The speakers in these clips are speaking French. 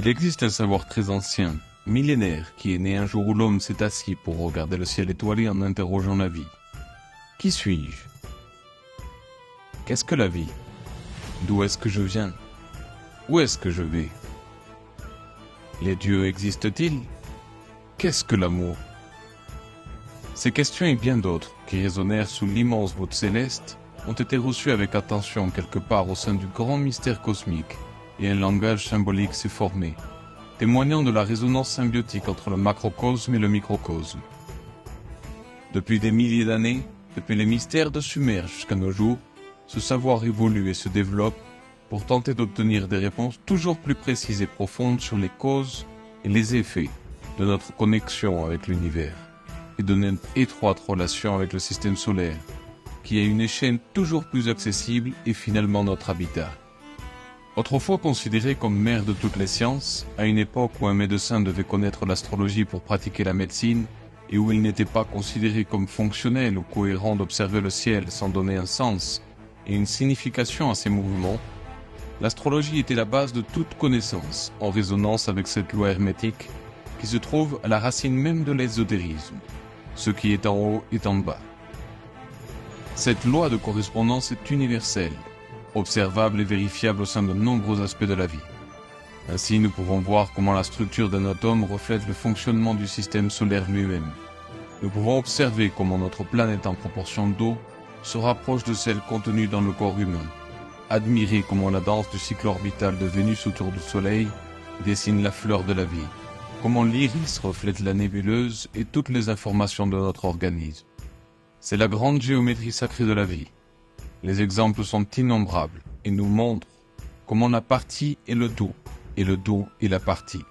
Il existe un savoir très ancien, millénaire, qui est né un jour où l'homme s'est assis pour regarder le ciel étoilé en interrogeant la vie. Qui suis-je? Qu'est-ce que la vie? D'où est-ce que je viens? Où est-ce que je vais? Les dieux existent-ils? Qu'est-ce que l'amour? Ces questions et bien d'autres, qui résonnèrent sous l'immense voûte céleste, ont été reçues avec attention quelque part au sein du grand mystère cosmique, et un langage symbolique s'est formé, témoignant de la résonance symbiotique entre le macrocosme et le microcosme. Depuis des milliers d'années, depuis les mystères de Sumer jusqu'à nos jours, ce savoir évolue et se développe pour tenter d'obtenir des réponses toujours plus précises et profondes sur les causes et les effets de notre connexion avec l'univers et de notre étroite relation avec le système solaire, qui est une échelle toujours plus accessible et finalement notre habitat. Autrefois considéré comme mère de toutes les sciences, à une époque où un médecin devait connaître l'astrologie pour pratiquer la médecine, et où il n'était pas considéré comme fonctionnel ou cohérent d'observer le ciel sans donner un sens et une signification à ses mouvements, l'astrologie était la base de toute connaissance, en résonance avec cette loi hermétique qui se trouve à la racine même de l'ésotérisme. Ce qui est en haut est en bas. Cette loi de correspondance est universelle, observable et vérifiable au sein de nombreux aspects de la vie. Ainsi, nous pouvons voir comment la structure d'un atome reflète le fonctionnement du système solaire lui-même. Nous pouvons observer comment notre planète en proportion d'eau se rapproche de celle contenue dans le corps humain. Admirer comment la danse du cycle orbital de Vénus autour du Soleil dessine la fleur de la vie. Comment l'iris reflète la nébuleuse et toutes les informations de notre organisme. C'est la grande géométrie sacrée de la vie. Les exemples sont innombrables et nous montrent comment la partie est le tout et le tout est la partie.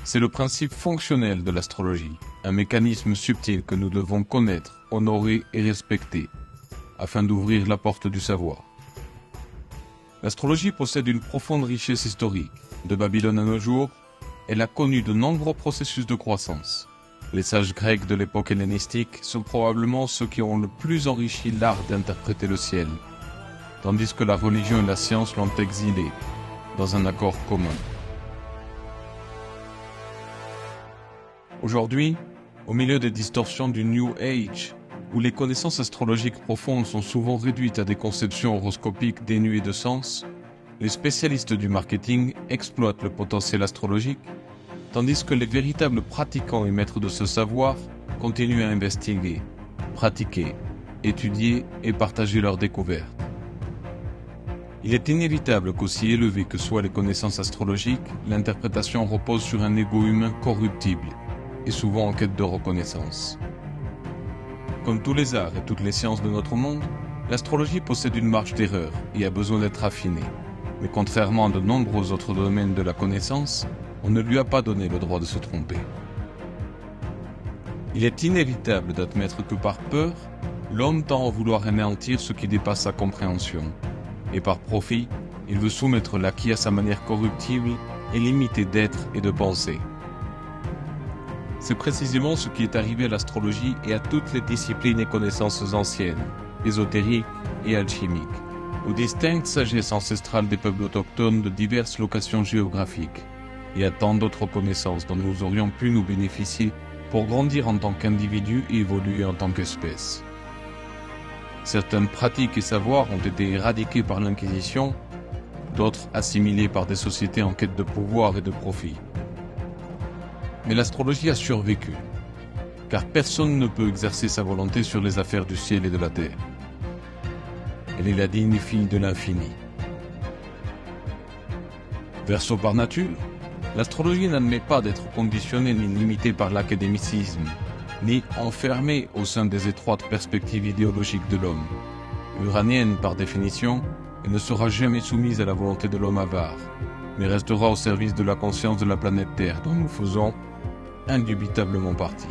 C'est le principe fonctionnel de l'astrologie, un mécanisme subtil que nous devons connaître, honorer et respecter, afin d'ouvrir la porte du savoir. L'astrologie possède une profonde richesse historique. De Babylone à nos jours, elle a connu de nombreux processus de croissance. Les sages grecs de l'époque hellénistique sont probablement ceux qui ont le plus enrichi l'art d'interpréter le ciel, tandis que la religion et la science l'ont exilé dans un accord commun. Aujourd'hui, au milieu des distorsions du New Age, où les connaissances astrologiques profondes sont souvent réduites à des conceptions horoscopiques dénuées de sens, les spécialistes du marketing exploitent le potentiel astrologique, tandis que les véritables pratiquants et maîtres de ce savoir continuent à investiguer, pratiquer, étudier et partager leurs découvertes. Il est inévitable qu'aussi élevées que soient les connaissances astrologiques, l'interprétation repose sur un ego humain corruptible et souvent en quête de reconnaissance. Comme tous les arts et toutes les sciences de notre monde, l'astrologie possède une marge d'erreur et a besoin d'être affinée. Mais contrairement à de nombreux autres domaines de la connaissance, on ne lui a pas donné le droit de se tromper. Il est inévitable d'admettre que par peur, l'homme tend à vouloir anéantir ce qui dépasse sa compréhension. Et par profit, il veut soumettre l'acquis à sa manière corruptible et limitée d'être et de penser. C'est précisément ce qui est arrivé à l'astrologie et à toutes les disciplines et connaissances anciennes, ésotériques et alchimiques, aux distinctes sagesses ancestrales des peuples autochtones de diverses locations géographiques, et à tant d'autres connaissances dont nous aurions pu nous bénéficier pour grandir en tant qu'individus et évoluer en tant qu'espèce. Certaines pratiques et savoirs ont été éradiqués par l'Inquisition, d'autres assimilés par des sociétés en quête de pouvoir et de profit. Mais l'astrologie a survécu, car personne ne peut exercer sa volonté sur les affaires du ciel et de la terre. Elle est la digne fille de l'infini. Verseau par nature, l'astrologie n'admet pas d'être conditionnée ni limitée par l'académicisme, ni enfermée au sein des étroites perspectives idéologiques de l'homme. Uranienne par définition, elle ne sera jamais soumise à la volonté de l'homme avare, mais restera au service de la conscience de la planète Terre dont nous faisons indubitablement partie.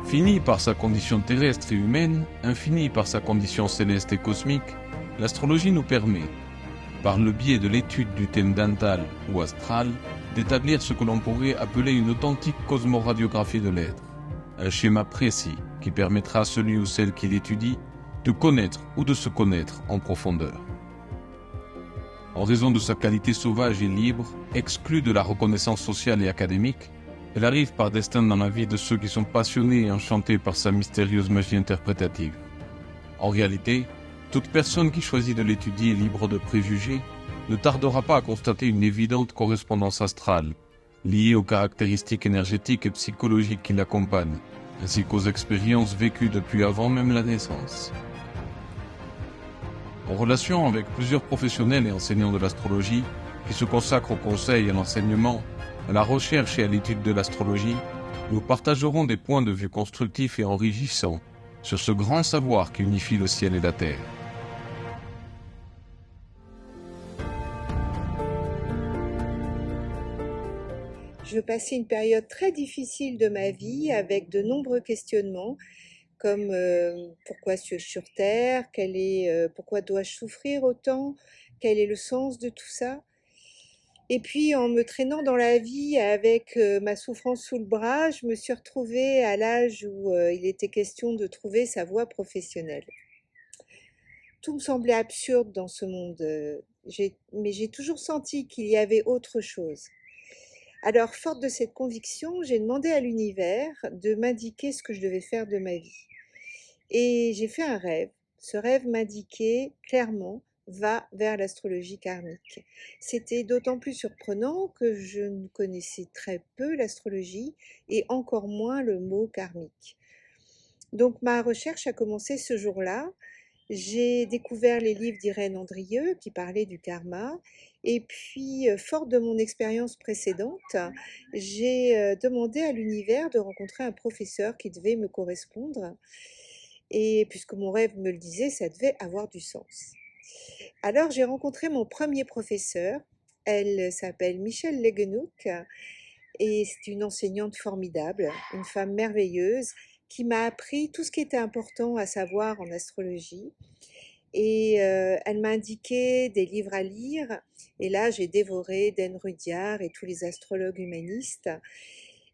Finie par sa condition terrestre et humaine, infinie par sa condition céleste et cosmique, l'astrologie nous permet, par le biais de l'étude du thème dental ou astral, d'établir ce que l'on pourrait appeler une authentique cosmoradiographie de l'être, un schéma précis qui permettra à celui ou celle qui l'étudie de connaître ou de se connaître en profondeur. En raison de sa qualité sauvage et libre, exclue de la reconnaissance sociale et académique, elle arrive par destin dans la vie de ceux qui sont passionnés et enchantés par sa mystérieuse magie interprétative. En réalité, toute personne qui choisit de l'étudier libre de préjugés ne tardera pas à constater une évidente correspondance astrale, liée aux caractéristiques énergétiques et psychologiques qui l'accompagnent, ainsi qu'aux expériences vécues depuis avant même la naissance. En relation avec plusieurs professionnels et enseignants de l'astrologie qui se consacrent au conseil et à l'enseignement, à la recherche et à l'étude de l'astrologie, nous partagerons des points de vue constructifs et enrichissants sur ce grand savoir qui unifie le ciel et la terre. Je passais une période très difficile de ma vie avec de nombreux questionnements comme pourquoi suis-je sur Terre, pourquoi dois-je souffrir autant, quel est le sens de tout ça. Et puis en me traînant dans la vie avec ma souffrance sous le bras, je me suis retrouvée à l'âge où il était question de trouver sa voie professionnelle. Tout me semblait absurde dans ce monde, mais j'ai toujours senti qu'il y avait autre chose. Alors, forte de cette conviction, j'ai demandé à l'univers de m'indiquer ce que je devais faire de ma vie. Et j'ai fait un rêve. Ce rêve m'indiquait clairement, va vers l'astrologie karmique. C'était d'autant plus surprenant que je ne connaissais très peu l'astrologie et encore moins le mot karmique. Donc ma recherche a commencé ce jour-là. J'ai découvert les livres d'Irène Andrieux qui parlaient du karma. Et puis, forte de mon expérience précédente, j'ai demandé à l'univers de rencontrer un professeur qui devait me correspondre. Et puisque mon rêve me le disait, ça devait avoir du sens. Alors j'ai rencontré mon premier professeur. Elle s'appelle Michèle Leguenouc et c'est une enseignante formidable, une femme merveilleuse qui m'a appris tout ce qui était important à savoir en astrologie. Et elle m'a indiqué des livres à lire. Et là, j'ai dévoré Dan Rudyard et tous les astrologues humanistes.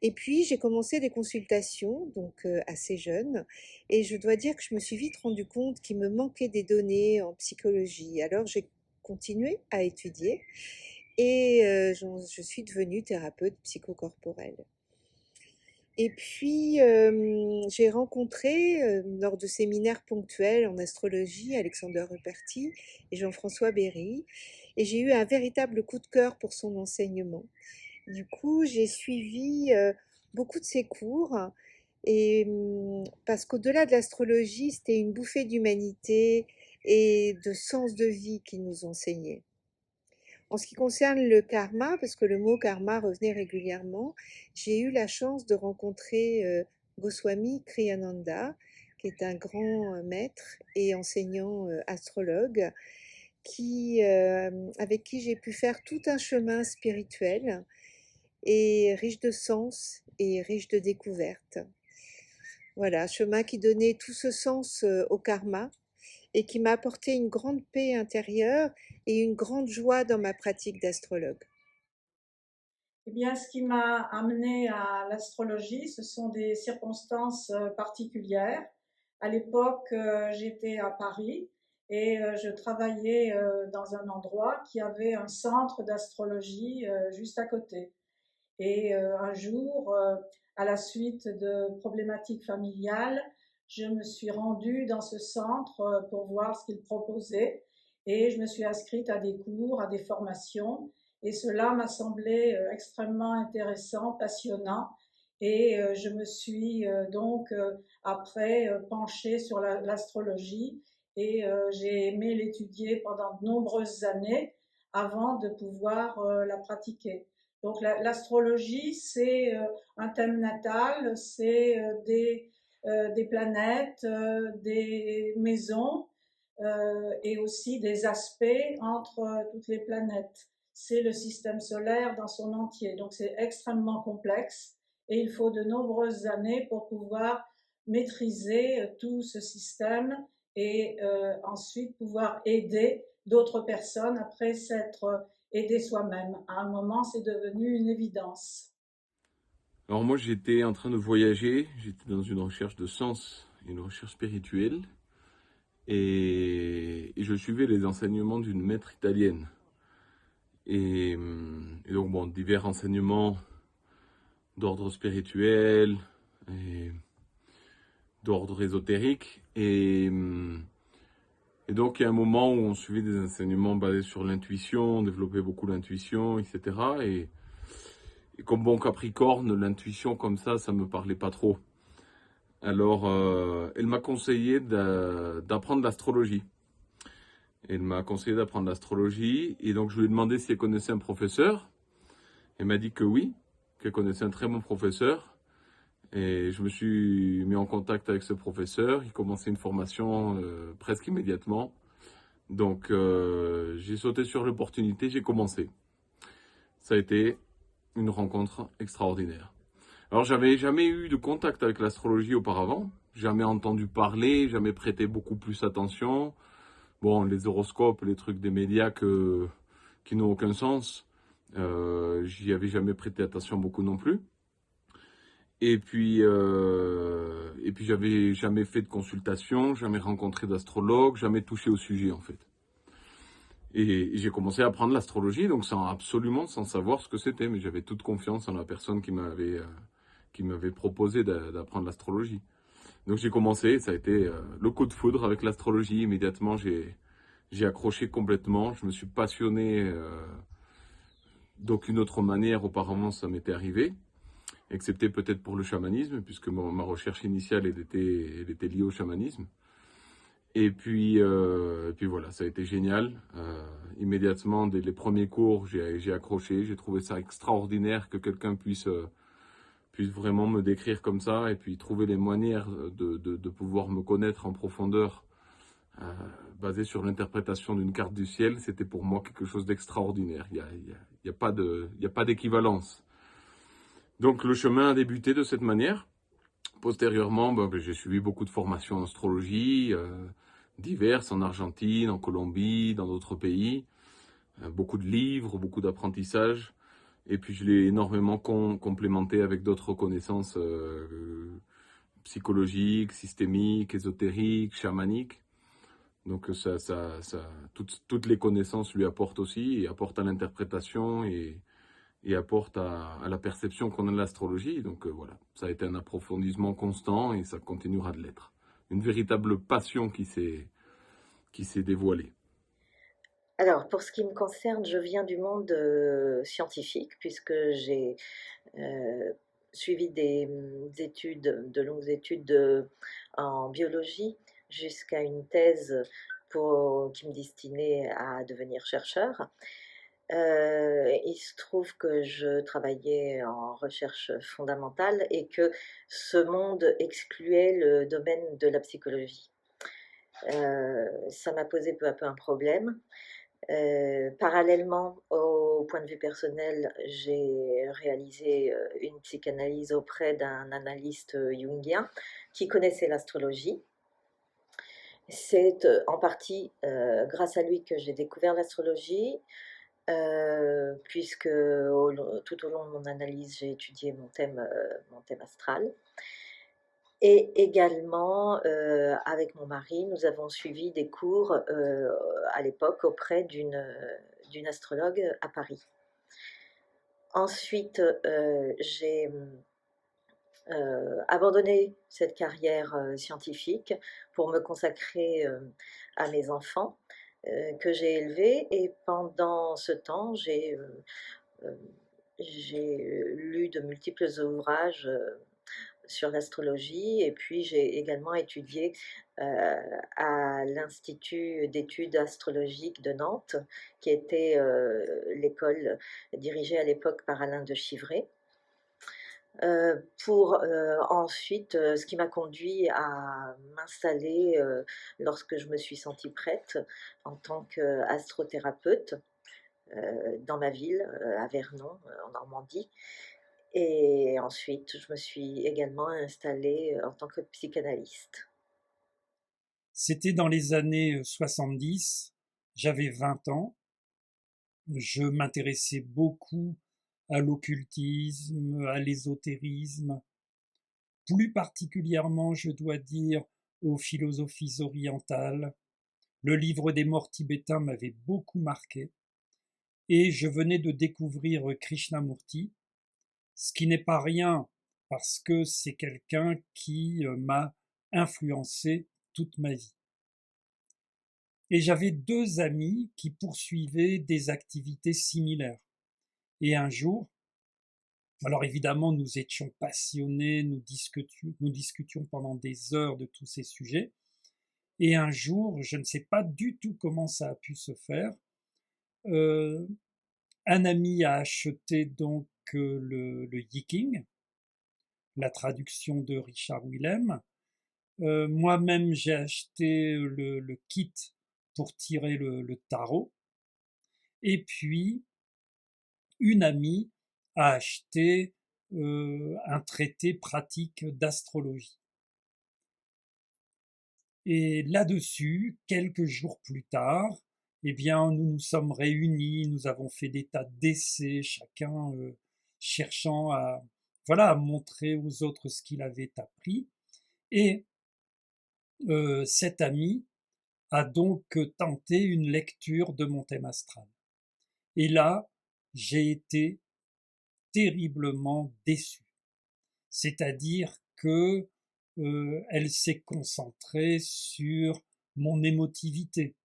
Et puis, j'ai commencé des consultations, donc assez jeune. Et je dois dire que je me suis vite rendu compte qu'il me manquait des données en psychologie. Alors, j'ai continué à étudier et je suis devenue thérapeute psychocorporelle. Et puis, j'ai rencontré, lors de séminaires ponctuels en astrologie, Alexander Ruperti et Jean-François Berry, et j'ai eu un véritable coup de cœur pour son enseignement. Du coup, j'ai suivi beaucoup de ses cours, et parce qu'au-delà de l'astrologie, c'était une bouffée d'humanité et de sens de vie qu'il nous enseignait. En ce qui concerne le karma, parce que le mot karma revenait régulièrement, j'ai eu la chance de rencontrer Goswami Kriyananda, qui est un grand maître et enseignant astrologue, avec qui j'ai pu faire tout un chemin spirituel et riche de sens et riche de découvertes. Voilà, chemin qui donnait tout ce sens au karma et qui m'a apporté une grande paix intérieure et une grande joie dans ma pratique d'astrologue. Eh bien, ce qui m'a amené à l'astrologie, ce sont des circonstances particulières. À l'époque, j'étais à Paris et je travaillais dans un endroit qui avait un centre d'astrologie juste à côté. Et un jour, à la suite de problématiques familiales, je me suis rendue dans ce centre pour voir ce qu'ils proposaient et je me suis inscrite à des cours, à des formations et cela m'a semblé extrêmement intéressant, passionnant et je me suis donc après penchée sur l'astrologie et j'ai aimé l'étudier pendant de nombreuses années avant de pouvoir la pratiquer. Donc l'astrologie, c'est un thème natal, c'est des planètes, des maisons et aussi des aspects entre toutes les planètes. C'est le système solaire dans son entier. Donc c'est extrêmement complexe et il faut de nombreuses années pour pouvoir maîtriser tout ce système et ensuite pouvoir aider d'autres personnes après s'être aider soi-même. À un moment, c'est devenu une évidence. Alors moi j'étais en train de voyager, j'étais dans une recherche de sens, une recherche spirituelle, et je suivais les enseignements d'une maître italienne. Et donc, bon, divers enseignements d'ordre spirituel et d'ordre ésotérique. Et donc, il y a un moment où on suivait des enseignements basés sur l'intuition, on développait beaucoup l'intuition, etc. Et comme bon Capricorne, l'intuition comme ça me parlait pas trop. Alors, elle m'a conseillé d'apprendre l'astrologie. Elle m'a conseillé d'apprendre l'astrologie, et donc je lui ai demandé si elle connaissait un professeur. Elle m'a dit que oui, qu'elle connaissait un très bon professeur. Et je me suis mis en contact avec ce professeur. Il commençait une formation presque immédiatement. Donc, j'ai sauté sur l'opportunité, j'ai commencé. Ça a été une rencontre extraordinaire. Alors, j'avais jamais eu de contact avec l'astrologie auparavant. Jamais entendu parler, jamais prêté beaucoup plus attention. Bon, les horoscopes, les trucs des médias qui n'ont aucun sens, j'y avais jamais prêté attention beaucoup non plus. Et puis j'avais jamais fait de consultation, jamais rencontré d'astrologue, jamais touché au sujet en fait. Et j'ai commencé à apprendre l'astrologie, donc absolument sans savoir ce que c'était, mais j'avais toute confiance en la personne qui m'avait proposé d'apprendre l'astrologie. Donc j'ai commencé, ça a été le coup de foudre avec l'astrologie. Immédiatement, j'ai accroché complètement. Je me suis passionné d'aucune autre manière auparavant ça m'était arrivé, excepté peut-être pour le chamanisme, puisque ma recherche initiale elle était liée au chamanisme. Et puis voilà, ça a été génial. Immédiatement, dès les premiers cours, j'ai accroché. J'ai trouvé ça extraordinaire que quelqu'un puisse vraiment me décrire comme ça, et puis trouver les manières de pouvoir me connaître en profondeur, basé sur l'interprétation d'une carte du ciel. C'était pour moi quelque chose d'extraordinaire. Il y a pas d'équivalence. Donc le chemin a débuté de cette manière. Postérieurement, j'ai suivi beaucoup de formations en astrologie, diverses, en Argentine, en Colombie, dans d'autres pays. Beaucoup de livres, beaucoup d'apprentissage. Et puis je l'ai énormément complémenté avec d'autres connaissances psychologiques, systémiques, ésotériques, chamaniques. Donc toutes les connaissances lui apportent aussi, et apportent à l'interprétation et apportent à la perception qu'on a de l'astrologie. Donc voilà, ça a été un approfondissement constant et ça continuera de l'être. Une véritable passion qui s'est dévoilée. Alors, pour ce qui me concerne, je viens du monde scientifique, puisque j'ai suivi des études, de longues études en biologie, jusqu'à une thèse qui me destinait à devenir chercheur. Il se trouve que je travaillais en recherche fondamentale et que ce monde excluait le domaine de la psychologie. Ça m'a posé peu à peu un problème. Parallèlement au point de vue personnel, j'ai réalisé une psychanalyse auprès d'un analyste jungien qui connaissait l'astrologie. C'est en partie grâce à lui que j'ai découvert l'astrologie, puisque tout au long de mon analyse, j'ai étudié mon thème astral. Et également, avec mon mari, nous avons suivi des cours à l'époque auprès d'une astrologue à Paris. Ensuite, j'ai abandonné cette carrière scientifique pour me consacrer à mes enfants que j'ai élevés. Et pendant ce temps, j'ai lu de multiples ouvrages sur l'astrologie, et puis j'ai également étudié à l'Institut d'études astrologiques de Nantes, qui était l'école dirigée à l'époque par Alain de Chivray. Pour ensuite, ce qui m'a conduit à m'installer lorsque je me suis sentie prête en tant qu'astrothérapeute dans ma ville, à Vernon, en Normandie. Et ensuite, je me suis également installée en tant que psychanalyste. C'était dans les années 70, j'avais 20 ans, je m'intéressais beaucoup à l'occultisme, à l'ésotérisme, plus particulièrement, je dois dire, aux philosophies orientales. Le livre des morts tibétains m'avait beaucoup marqué. et je venais de découvrir Krishnamurti, ce qui n'est pas rien parce que c'est quelqu'un qui m'a influencé toute ma vie. Et j'avais 2 amis qui poursuivaient des activités similaires. Et un jour, alors évidemment nous étions passionnés, nous discutions pendant des heures de tous ces sujets, et un jour, je ne sais pas du tout comment ça a pu se faire, un ami a acheté donc le Yiking, la traduction de Richard Willem. Moi-même, j'ai acheté le kit pour tirer le tarot. Et puis, une amie a acheté un traité pratique d'astrologie. Et là-dessus, quelques jours plus tard, eh bien, nous nous sommes réunis, nous avons fait des tas d'essais, chacun cherchant à montrer aux autres ce qu'il avait appris. Et cet ami a donc tenté une lecture de mon thème astral. Et là, j'ai été terriblement déçu. C'est-à-dire que elle s'est concentrée sur mon émotivité,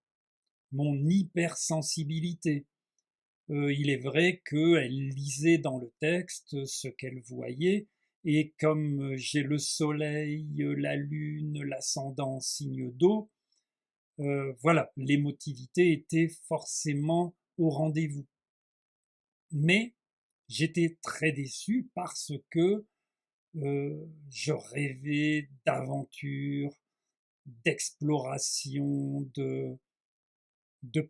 mon hypersensibilité. Il est vrai qu'elle lisait dans le texte ce qu'elle voyait, et comme j'ai le soleil, la lune, l'ascendant en signe d'eau, l'émotivité était forcément au rendez-vous. Mais j'étais très déçu parce que je rêvais d'aventure, d'exploration, de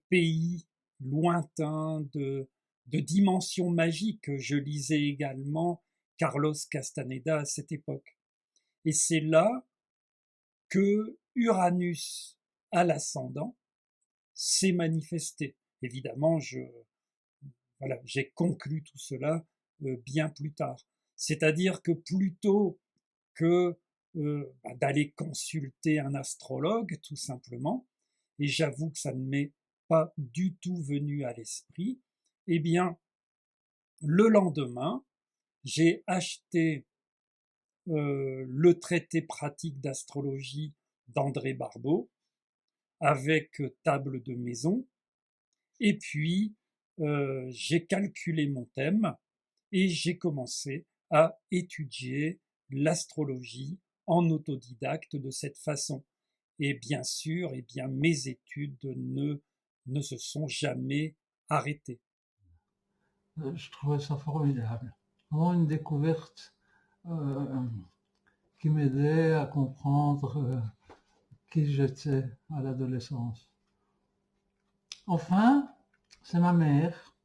pays lointains, de dimensions magiques. Je lisais également Carlos Castaneda à cette époque. Et c'est là que Uranus à l'ascendant s'est manifesté. Évidemment, j'ai conclu tout cela bien plus tard. C'est-à-dire que plutôt que d'aller consulter un astrologue, tout simplement, et j'avoue que ça ne m'est pas du tout venu à l'esprit, eh bien, le lendemain, j'ai acheté le traité pratique d'astrologie d'André Barbeau, avec table de maison, et puis j'ai calculé mon thème, et j'ai commencé à étudier l'astrologie en autodidacte de cette façon. Et bien sûr, mes études ne se sont jamais arrêtées. Je trouvais ça formidable. Vraiment une découverte qui m'aidait à comprendre qui j'étais à l'adolescence. Enfin, c'est ma mère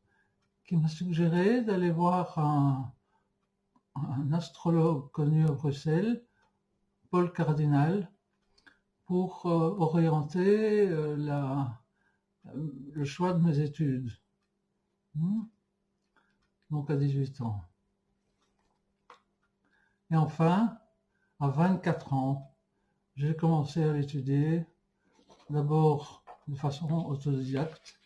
qui m'a suggéré d'aller voir un astrologue connu à Bruxelles, Paul Cardinal, pour orienter le choix de mes études. Donc à 18 ans. Et enfin, à 24 ans, j'ai commencé à l'étudier, d'abord de façon autodidacte,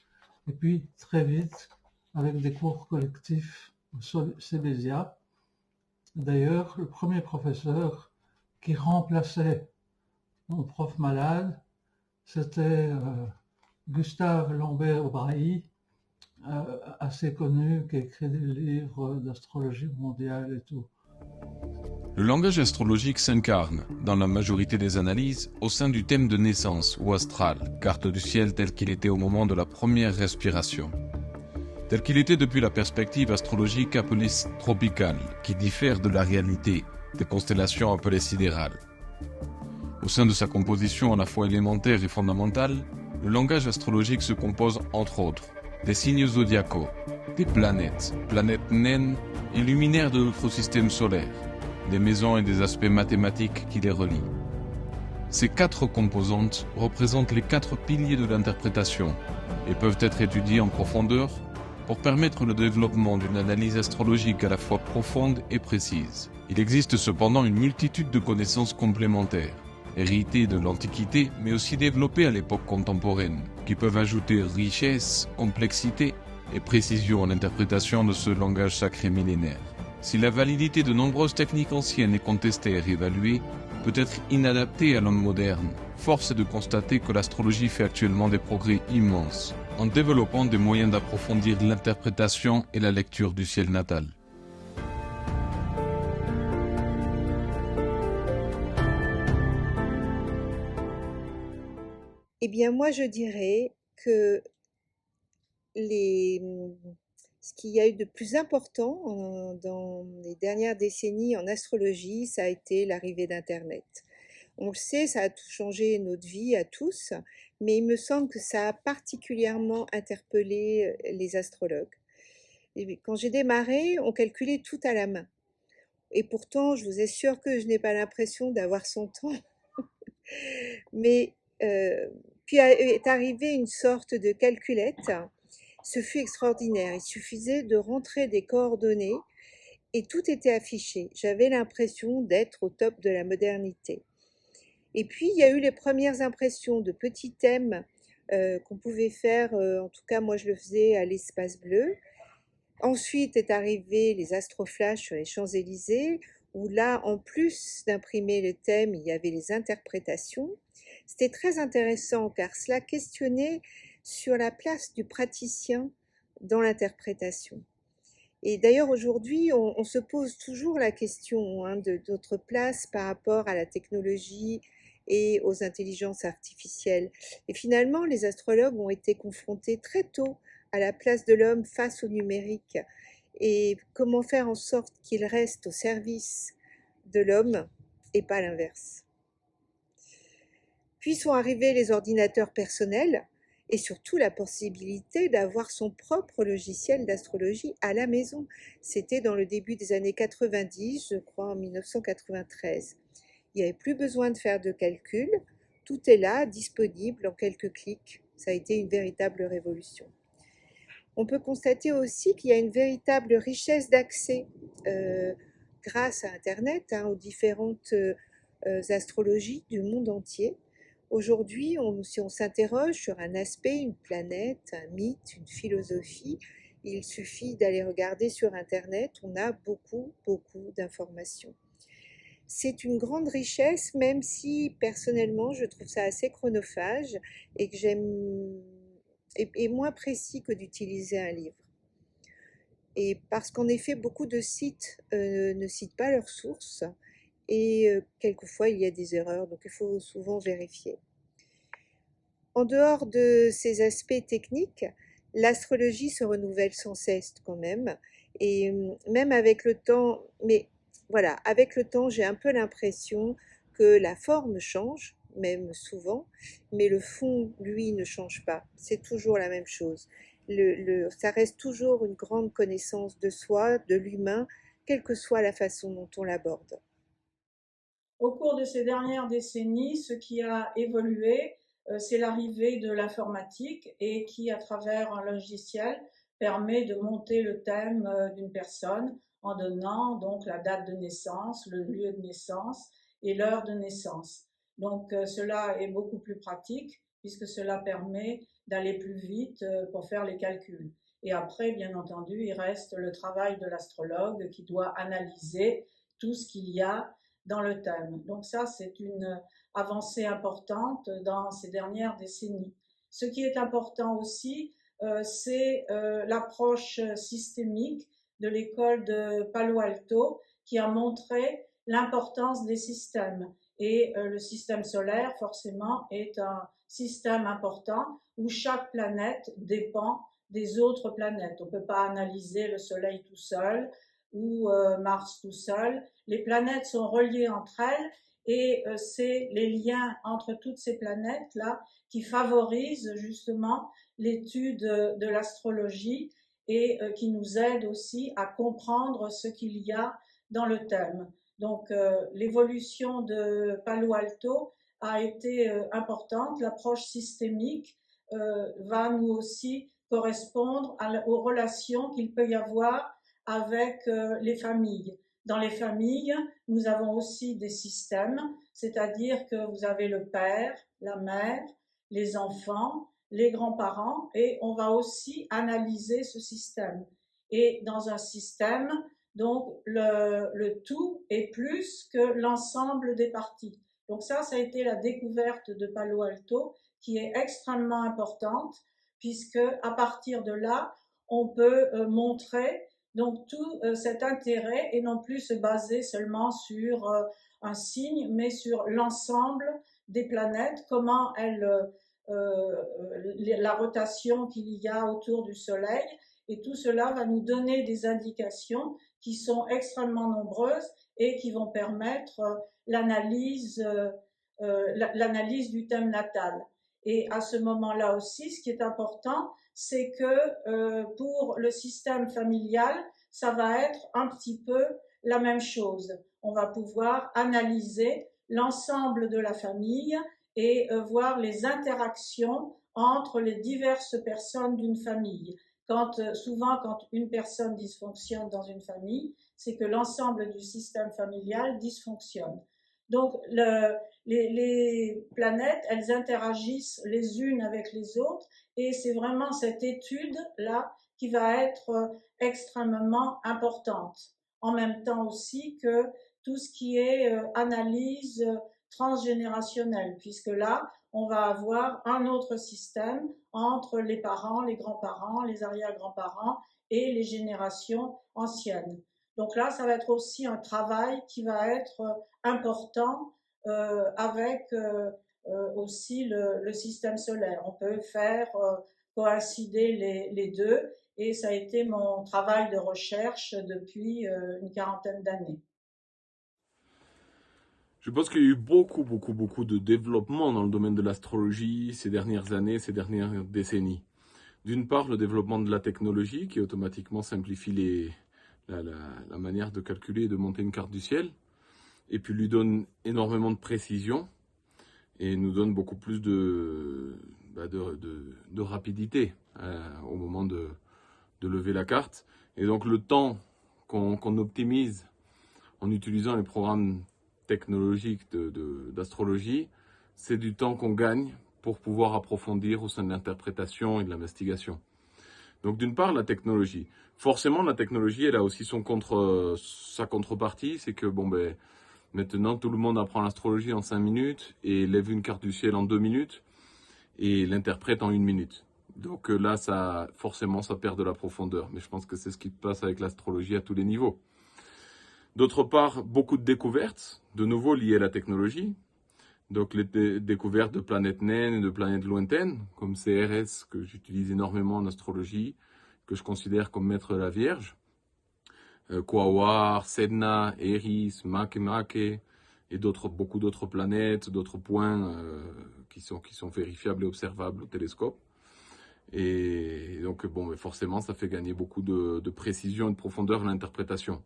et puis très vite avec des cours collectifs au Cébésia. D'ailleurs, le premier professeur qui remplaçait mon prof malade, c'était Gustave Lambert-Aubrahy, assez connu, qui a écrit des livres d'astrologie mondiale et tout. Le langage astrologique s'incarne, dans la majorité des analyses, au sein du thème de naissance ou astral, carte du ciel tel qu'il était au moment de la première respiration. Tel qu'il était depuis la perspective astrologique appelée tropicale, qui diffère de la réalité, des constellations appelées sidérales. Au sein de sa composition à la fois élémentaire et fondamentale, le langage astrologique se compose entre autres des signes zodiacaux, des planètes naines et luminaires de notre système solaire, des maisons et des aspects mathématiques qui les relient. Ces 4 composantes représentent les 4 piliers de l'interprétation et peuvent être étudiées en profondeur pour permettre le développement d'une analyse astrologique à la fois profonde et précise. Il existe cependant une multitude de connaissances complémentaires, héritées de l'Antiquité mais aussi développées à l'époque contemporaine, qui peuvent ajouter richesse, complexité et précision en interprétation de ce langage sacré millénaire. Si la validité de nombreuses techniques anciennes est contestée et réévaluée, peut être inadaptée à l'homme moderne, force est de constater que l'astrologie fait actuellement des progrès immenses en développant des moyens d'approfondir l'interprétation et la lecture du ciel natal. Eh bien, moi, je dirais que ce qu'il y a eu de plus important dans les dernières décennies en astrologie, ça a été l'arrivée d'Internet. On le sait, ça a tout changé notre vie à tous, mais il me semble que ça a particulièrement interpellé les astrologues. Et quand j'ai démarré, on calculait tout à la main. Et pourtant, je vous assure que je n'ai pas l'impression d'avoir 100 ans. Mais puis est arrivée une sorte de calculette. Ce fut extraordinaire. Il suffisait de rentrer des coordonnées et tout était affiché. J'avais l'impression d'être au top de la modernité. Et puis, il y a eu les premières impressions de petits thèmes qu'on pouvait faire. En tout cas, moi, je le faisais à l'espace bleu. Ensuite est arrivé les astroflash sur les Champs-Élysées, où là, en plus d'imprimer le thème, il y avait les interprétations. C'était très intéressant car cela questionnait sur la place du praticien dans l'interprétation. Et d'ailleurs, aujourd'hui, on se pose toujours la question de notre place par rapport à la technologie et aux intelligences artificielles. Et finalement, les astrologues ont été confrontés très tôt à la place de l'homme face au numérique et comment faire en sorte qu'il reste au service de l'homme et pas l'inverse. Puis sont arrivés les ordinateurs personnels et surtout la possibilité d'avoir son propre logiciel d'astrologie à la maison. C'était dans le début des années 90, je crois en 1993. Il n'y avait plus besoin de faire de calculs, tout est là, disponible en quelques clics. Ça a été une véritable révolution. On peut constater aussi qu'il y a une véritable richesse d'accès grâce à Internet aux différentes astrologies du monde entier. Aujourd'hui, si on s'interroge sur un aspect, une planète, un mythe, une philosophie, il suffit d'aller regarder sur Internet, on a beaucoup d'informations. C'est une grande richesse, même si personnellement je trouve ça assez chronophage et que j'aime est moins précis que d'utiliser un livre. Et parce qu'en effet, beaucoup de sites ne citent pas leurs sources et quelquefois il y a des erreurs, donc il faut souvent vérifier. En dehors de ces aspects techniques, l'astrologie se renouvelle sans cesse quand même, et même avec le temps, mais voilà, avec le temps, j'ai un peu l'impression que la forme change, même souvent, mais le fond, lui, ne change pas. C'est toujours la même chose. Ça reste toujours une grande connaissance de soi, de l'humain, quelle que soit la façon dont on l'aborde. Au cours de ces dernières décennies, ce qui a évolué, c'est l'arrivée de l'informatique et qui, à travers un logiciel, permet de monter le thème d'une personne en donnant donc la date de naissance, le lieu de naissance et l'heure de naissance. Donc cela est beaucoup plus pratique puisque cela permet d'aller plus vite pour faire les calculs. Et après, bien entendu, il reste le travail de l'astrologue qui doit analyser tout ce qu'il y a dans le thème. Donc ça, c'est une avancée importante dans ces dernières décennies. Ce qui est important aussi, c'est l'approche systémique de l'école de Palo Alto qui a montré l'importance des systèmes. Et le système solaire, forcément, est un système important où chaque planète dépend des autres planètes. On ne peut pas analyser le Soleil tout seul ou Mars tout seul. Les planètes sont reliées entre elles et c'est les liens entre toutes ces planètes-là qui favorisent justement l'étude de l'astrologie et qui nous aident aussi à comprendre ce qu'il y a dans le thème. Donc l'évolution de Palo Alto a été importante. L'approche systémique va nous aussi correspondre aux relations qu'il peut y avoir avec les familles. Dans les familles, nous avons aussi des systèmes, c'est-à-dire que vous avez le père, la mère, les enfants, les grands-parents, et on va aussi analyser ce système. Et dans un système, donc le tout est plus que l'ensemble des parties. Donc ça a été la découverte de Palo Alto, qui est extrêmement importante, puisque à partir de là, on peut montrer donc tout cet intérêt et non plus se baser seulement sur un signe, mais sur l'ensemble des planètes, comment la rotation qu'il y a autour du Soleil, et tout cela va nous donner des indications qui sont extrêmement nombreuses et qui vont permettre l'analyse du thème natal. Et à ce moment-là aussi, ce qui est important, c'est que pour le système familial, ça va être un petit peu la même chose. On va pouvoir analyser l'ensemble de la famille et voir les interactions entre les diverses personnes d'une famille. Souvent, quand une personne dysfonctionne dans une famille, c'est que l'ensemble du système familial dysfonctionne. Donc, les planètes, elles interagissent les unes avec les autres, et c'est vraiment cette étude-là qui va être extrêmement importante. En même temps aussi que tout ce qui est analyse transgénérationnelle, puisque là, on va avoir un autre système entre les parents, les grands-parents, les arrière-grands-parents et les générations anciennes. Donc là, ça va être aussi un travail qui va être important avec aussi le système solaire. On peut faire coïncider les deux, et ça a été mon travail de recherche depuis une quarantaine d'années. Je pense qu'il y a eu beaucoup de développement dans le domaine de l'astrologie ces dernières années, ces dernières décennies. D'une part, le développement de la technologie qui automatiquement simplifie la manière de calculer et de monter une carte du ciel, et puis lui donne énormément de précision et nous donne beaucoup plus de rapidité au moment de lever la carte. Et donc le temps qu'on optimise en utilisant les programmes technologiques d'astrologie, c'est du temps qu'on gagne pour pouvoir approfondir au sein de l'interprétation et de l'investigation. Donc d'une part, la technologie. Forcément, la technologie, elle a aussi sa contrepartie, c'est que maintenant, tout le monde apprend l'astrologie en 5 minutes et lève une carte du ciel en 2 minutes et l'interprète en 1 minute. Donc là, forcément, ça perd de la profondeur. Mais je pense que c'est ce qui se passe avec l'astrologie à tous les niveaux. D'autre part, beaucoup de découvertes, de nouveau liées à la technologie. Donc les découvertes de planètes naines et de planètes lointaines, comme CRS, que j'utilise énormément en astrologie, que je considère comme maître de la Vierge. Quaoar, Sedna, Eris, Makemake, et beaucoup d'autres planètes, d'autres points qui sont vérifiables et observables au télescope. Et donc, forcément, ça fait gagner beaucoup de précision et de profondeur à l'interprétation.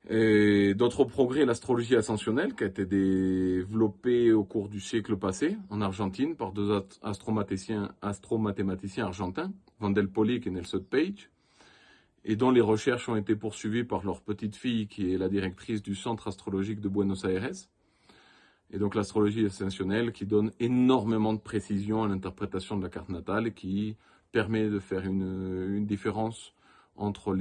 Et d'autres progrès, l'astrologie ascensionnelle, qui a été développée au cours du siècle passé en Argentine par 2 astromathématiciens argentins, Wendell Pollick et Nelson Page, et dont les recherches ont été poursuivies par leur petite fille, qui est la directrice du Centre astrologique de Buenos Aires. Et donc l'astrologie ascensionnelle qui donne énormément de précision à l'interprétation de la carte natale et qui permet de faire une différence entre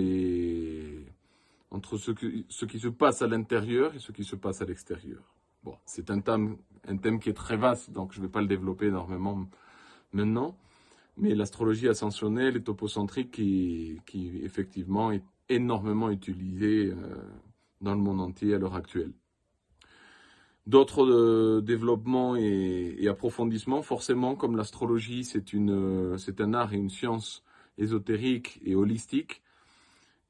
ce qui se passe à l'intérieur et ce qui se passe à l'extérieur. Bon, c'est un thème qui est très vaste, donc je ne vais pas le développer énormément maintenant. Mais l'astrologie ascensionnelle et topocentrique qui effectivement est énormément utilisée dans le monde entier à l'heure actuelle. D'autres développements et approfondissements, forcément, comme l'astrologie, c'est un art et une science ésotérique et holistique.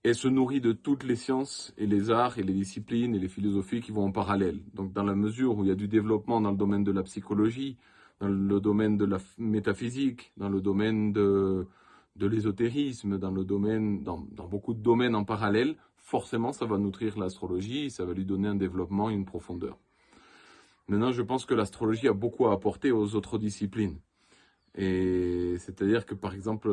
Elle se nourrit de toutes les sciences et les arts et les disciplines et les philosophies qui vont en parallèle. Donc dans la mesure où il y a du développement dans le domaine de la psychologie, dans le domaine de la métaphysique, dans le domaine de l'ésotérisme, dans beaucoup de domaines en parallèle, forcément ça va nutrir l'astrologie, ça va lui donner un développement et une profondeur. Maintenant, je pense que l'astrologie a beaucoup à apporter aux autres disciplines. Et c'est-à-dire que par exemple,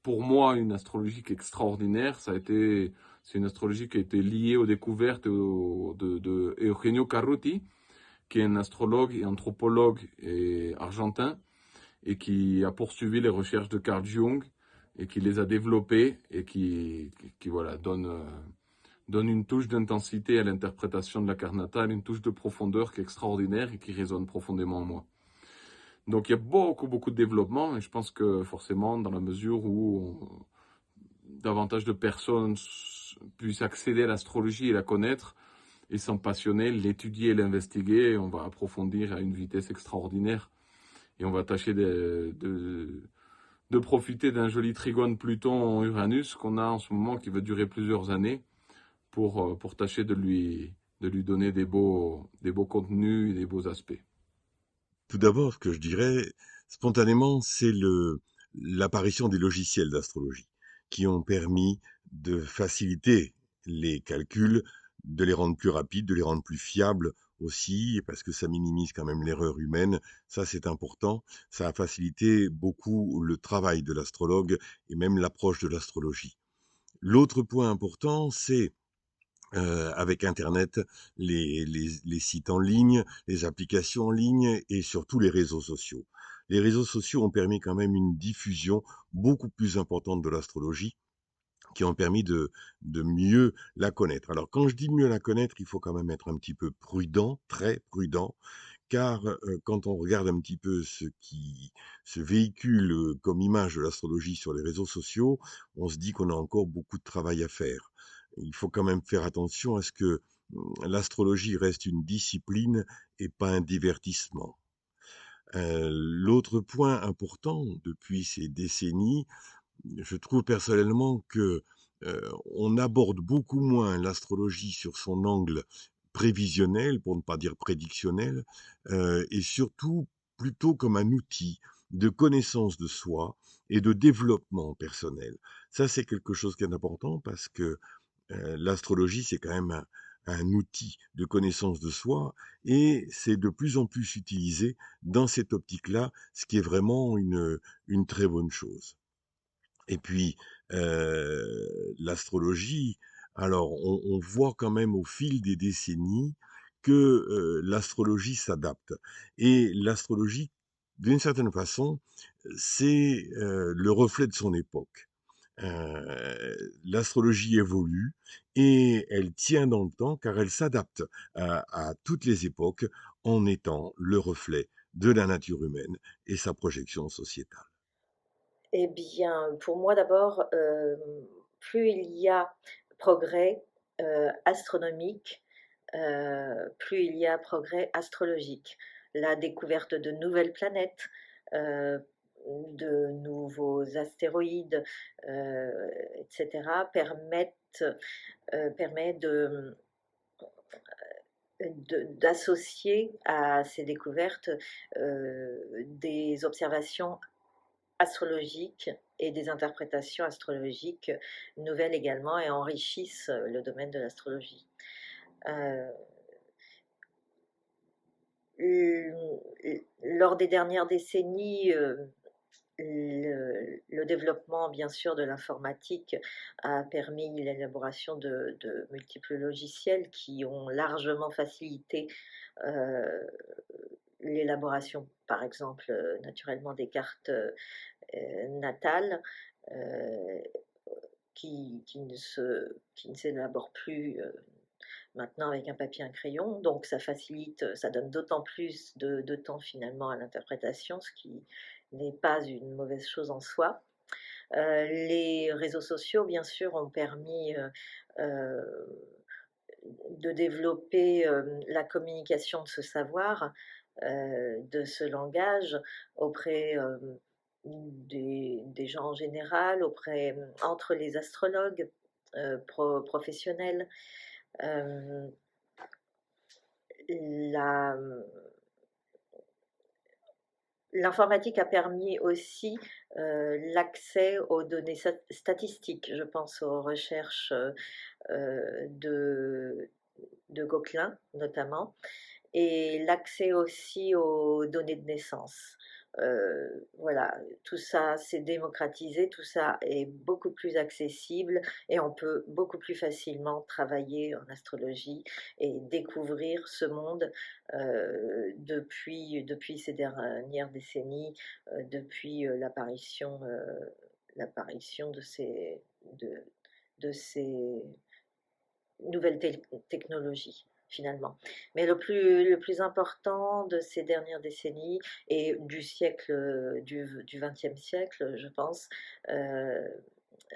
pour moi, une astrologie extraordinaire, c'est une astrologie qui a été liée aux découvertes de Eugenio Carruti, qui est un astrologue et anthropologue argentin, et qui a poursuivi les recherches de Carl Jung et qui les a développées et qui voilà, donne une touche d'intensité à l'interprétation de la carte natale, une touche de profondeur qui est extraordinaire et qui résonne profondément en moi. Donc il y a beaucoup de développement et je pense que forcément dans la mesure où davantage de personnes puissent accéder à l'astrologie et la connaître et s'en passionner, l'étudier et l'investiguer, on va approfondir à une vitesse extraordinaire et on va tâcher de profiter d'un joli trigone Pluton-Uranus qu'on a en ce moment qui va durer plusieurs années pour tâcher de lui donner des beaux contenus et des beaux aspects. Tout d'abord, ce que je dirais spontanément, c'est l'apparition des logiciels d'astrologie qui ont permis de faciliter les calculs, de les rendre plus rapides, de les rendre plus fiables aussi, parce que ça minimise quand même l'erreur humaine. Ça, c'est important. Ça a facilité beaucoup le travail de l'astrologue et même l'approche de l'astrologie. L'autre point important, c'est avec Internet, les sites en ligne, les applications en ligne et surtout les réseaux sociaux. Les réseaux sociaux ont permis quand même une diffusion beaucoup plus importante de l'astrologie, qui ont permis de mieux la connaître. Alors quand je dis mieux la connaître, il faut quand même être un petit peu prudent, très prudent, car quand on regarde un petit peu ce qui se véhicule comme image de l'astrologie sur les réseaux sociaux, on se dit qu'on a encore beaucoup de travail à faire. Il faut quand même faire attention à ce que l'astrologie reste une discipline et pas un divertissement. L'autre point important depuis ces décennies, je trouve personnellement que on aborde beaucoup moins l'astrologie sur son angle prévisionnel, pour ne pas dire prédictionnel, et surtout plutôt comme un outil de connaissance de soi et de développement personnel. Ça, c'est quelque chose qui est important parce que l'astrologie, c'est quand même un outil de connaissance de soi et c'est de plus en plus utilisé dans cette optique-là, ce qui est vraiment une très bonne chose. Et puis, l'astrologie, alors on voit quand même au fil des décennies que l'astrologie s'adapte. Et l'astrologie, d'une certaine façon, c'est le reflet de son époque. L'astrologie évolue et elle tient dans le temps car elle s'adapte à toutes les époques en étant le reflet de la nature humaine et sa projection sociétale. Eh bien, pour moi d'abord, plus il y a progrès astronomique, plus il y a progrès astrologique. La découverte de nouvelles planètes, de nouveaux astéroïdes, etc., permet d'associer à ces découvertes des observations astrologiques et des interprétations astrologiques nouvelles également et enrichissent le domaine de l'astrologie. Lors des dernières décennies, le développement bien sûr de l'informatique a permis l'élaboration de multiples logiciels qui ont largement facilité l'élaboration, par exemple, naturellement des cartes natales qui ne s'élaborent plus maintenant avec un papier et un crayon, donc ça facilite, ça donne d'autant plus de temps finalement à l'interprétation, ce qui n'est pas une mauvaise chose en soi. Les réseaux sociaux, bien sûr, ont permis de développer la communication de ce savoir, de ce langage auprès des gens en général, entre les astrologues professionnels. L'informatique a permis aussi l'accès aux données statistiques, je pense aux recherches de Gauquelin notamment, et l'accès aussi aux données de naissance. voilà, tout ça s'est démocratisé, tout ça est beaucoup plus accessible et on peut beaucoup plus facilement travailler en astrologie et découvrir ce monde depuis ces dernières décennies, depuis l'apparition de ces nouvelles technologies finalement. Mais le plus important de ces dernières décennies et du siècle, du XXe siècle, je pense,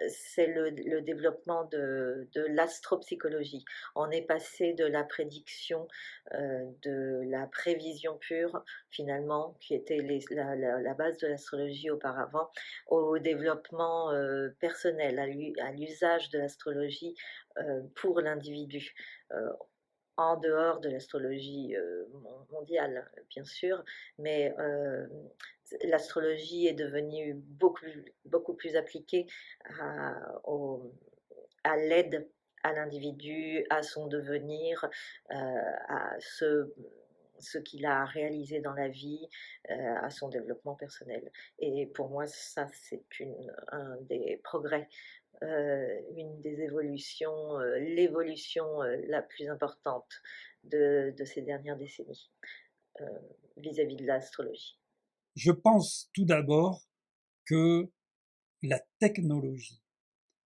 c'est le développement de l'astropsychologie. On est passé de la prédiction, de la prévision pure, finalement, qui était la base de l'astrologie auparavant, au développement personnel, à l'usage de l'astrologie pour l'individu. En dehors de l'astrologie mondiale, bien sûr, mais l'astrologie est devenue beaucoup plus appliquée à l'aide à l'individu, à son devenir, à ce qu'il a réalisé dans la vie, à son développement personnel. Et pour moi, ça, c'est un des progrès, une des évolutions, l'évolution la plus importante de ces dernières décennies vis-à-vis de l'astrologie. Je pense tout d'abord que la technologie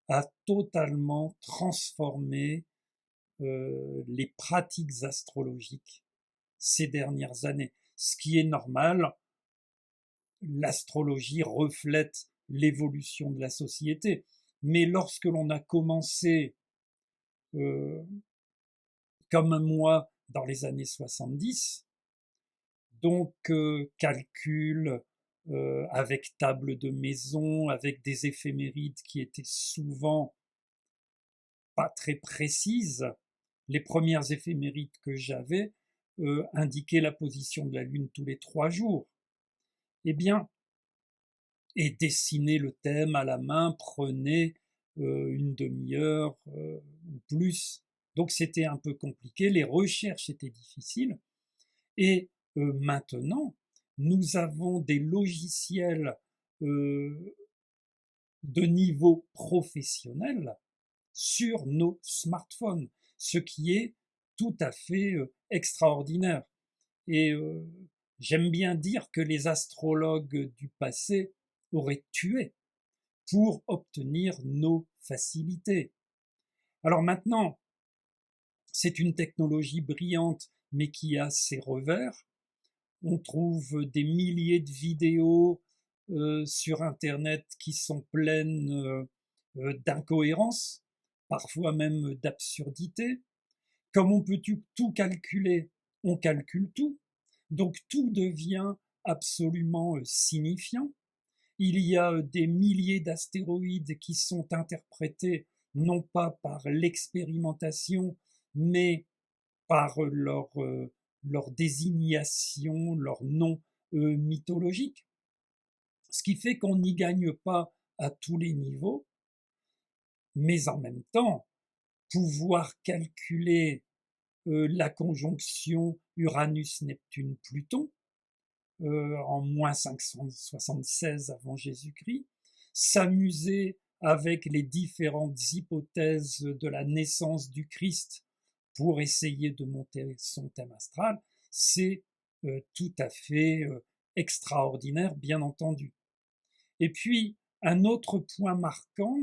a totalement transformé les pratiques astrologiques ces dernières années. Ce qui est normal, l'astrologie reflète l'évolution de la société. Mais lorsque l'on a commencé, comme moi, dans les années 70, donc calcul avec table de maison, avec des éphémérides qui étaient souvent pas très précises. Les premières éphémérides que j'avais indiquaient la position de la Lune tous les 3 jours. Eh bien, et dessiner le thème à la main prenait une demi-heure ou plus. Donc c'était un peu compliqué, les recherches étaient difficiles. Et maintenant, nous avons des logiciels de niveau professionnel sur nos smartphones, ce qui est tout à fait extraordinaire. Et j'aime bien dire que les astrologues du passé auraient tué pour obtenir nos facilités. Alors maintenant, c'est une technologie brillante, mais qui a ses revers. On trouve des milliers de vidéos sur Internet qui sont pleines d'incohérences, parfois même d'absurdités. Comme on peut tout calculer, on calcule tout. Donc tout devient absolument signifiant. Il y a des milliers d'astéroïdes qui sont interprétés non pas par l'expérimentation, mais par leur désignation, leur nom mythologique. Ce qui fait qu'on n'y gagne pas à tous les niveaux, mais en même temps, pouvoir calculer la conjonction Uranus-Neptune-Pluton en moins 576 avant Jésus-Christ, s'amuser avec les différentes hypothèses de la naissance du Christ pour essayer de monter son thème astral, c'est tout à fait extraordinaire, bien entendu. Et puis, un autre point marquant,